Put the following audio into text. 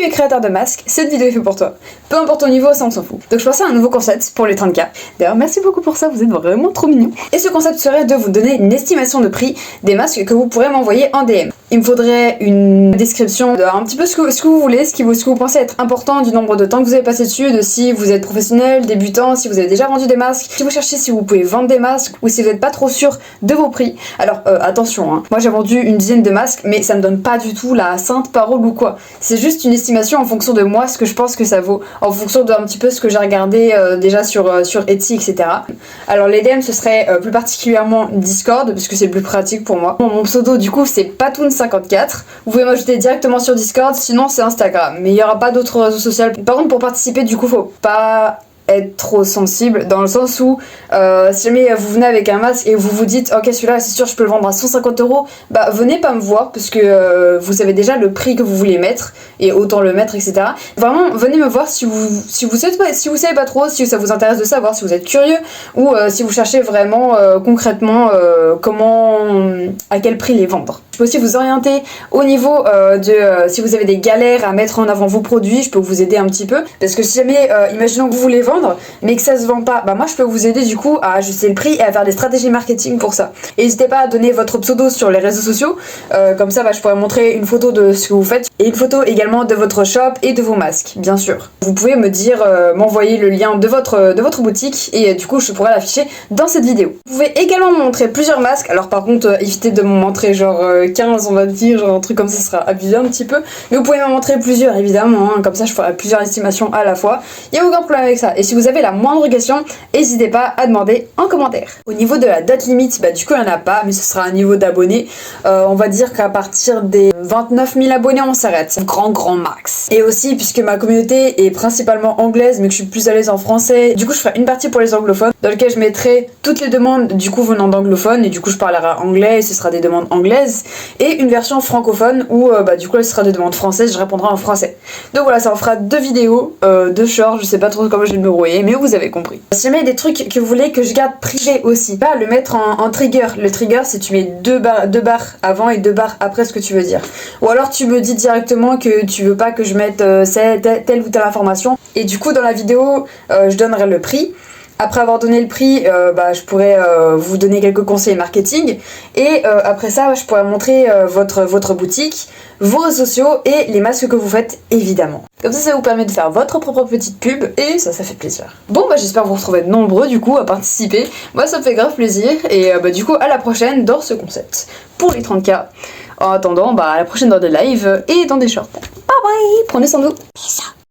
tu es créateur de masques, cette vidéo est faite pour toi. Peu importe ton niveau, ça on s'en fout. Donc je pensais à un nouveau concept pour les 30K. D'ailleurs, merci beaucoup pour ça, vous êtes vraiment trop mignons. Et ce concept serait de vous donner une estimation de prix des masques que vous pourrez m'envoyer en DM. Il me faudrait une description de un petit peu ce que vous voulez, ce que vous pensez être important, du nombre de temps que vous avez passé dessus, de si vous êtes professionnel, débutant, si vous avez déjà vendu des masques, si vous cherchez si vous pouvez vendre des masques ou si vous n'êtes pas trop sûr de vos prix. Alors attention, hein. Moi j'ai vendu une dizaine de masques, mais ça me donne pas du tout la sainte parole ou quoi. C'est juste une estimation en fonction de moi, ce que je pense que ça vaut, en fonction de un petit peu ce que j'ai regardé déjà sur Etsy, etc. Alors les DM ce serait plus particulièrement Discord, parce que c'est le plus pratique pour moi. Mon pseudo du coup c'est Patoun54. Vous pouvez m'ajouter directement sur Discord, sinon c'est Instagram. Mais il n'y aura pas d'autres réseaux sociaux. Par contre pour participer du coup faut pas être trop sensible dans le sens où si jamais vous venez avec un masque et vous vous dites ok celui-là c'est sûr je peux le vendre à 150 €, bah venez pas me voir parce que vous savez déjà le prix que vous voulez mettre et autant le mettre, etc. Vraiment venez me voir si vous savez pas trop, si ça vous intéresse de savoir, si vous êtes curieux ou si vous cherchez vraiment concrètement à quel prix les vendre. Je peux aussi vous orienter au niveau si vous avez des galères à mettre en avant vos produits, je peux vous aider un petit peu parce que si jamais imaginons que vous voulez vendre mais que ça se vend pas, bah moi je peux vous aider du coup à ajuster le prix et à faire des stratégies marketing pour ça. Et n'hésitez pas à donner votre pseudo sur les réseaux sociaux, comme ça bah, je pourrais montrer une photo de ce que vous faites et une photo également de votre shop et de vos masques, bien sûr. Vous pouvez me dire, m'envoyer le lien de votre boutique et du coup je pourrais l'afficher dans cette vidéo. Vous pouvez également me montrer plusieurs masques, alors par contre évitez de me montrer genre 15 on va dire, genre un truc comme ça sera abusé un petit peu, mais vous pouvez m'en montrer plusieurs évidemment, hein, comme ça je ferai plusieurs estimations à la fois, il n'y a aucun problème avec ça. Et si vous avez la moindre question, n'hésitez pas à demander en commentaire. Au niveau de la date limite, bah du coup il n'y en a pas, mais ce sera un niveau d'abonnés. On va dire qu'à partir des 29 000 abonnés on s'arrête, grand max. Et aussi puisque ma communauté est principalement anglaise, mais que je suis plus à l'aise en français, du coup je ferai une partie pour les anglophones, dans lequel je mettrai toutes les demandes du coup venant d'anglophones, et du coup je parlerai anglais et ce sera des demandes anglaises, et une version francophone où bah du coup là ce sera des demandes françaises, je répondrai en français. Donc voilà, ça en fera deux vidéos, deux shorts, je sais pas trop comment je vais me brouiller, mais vous avez compris. Si jamais il y a des trucs que vous voulez que je garde privé aussi, pas le mettre en trigger. Le trigger c'est tu mets deux barres avant et 2 barres après ce que tu veux dire. Ou alors tu me dis directement que tu veux pas que je mette telle ou telle information, et du coup dans la vidéo je donnerai le prix. Après avoir donné le prix, bah, je pourrais vous donner quelques conseils marketing. Et après ça, je pourrais montrer votre boutique, vos réseaux sociaux et les masques que vous faites, évidemment. Comme ça vous permet de faire votre propre petite pub et ça fait plaisir. Bon, bah j'espère vous retrouver nombreux du coup à participer. Moi, ça me fait grave plaisir. Et bah, du coup, à la prochaine dans ce concept. Pour les 30K. En attendant, bah à la prochaine dans des lives et dans des shorts. Bye bye, prenez soin de vous. Bisous.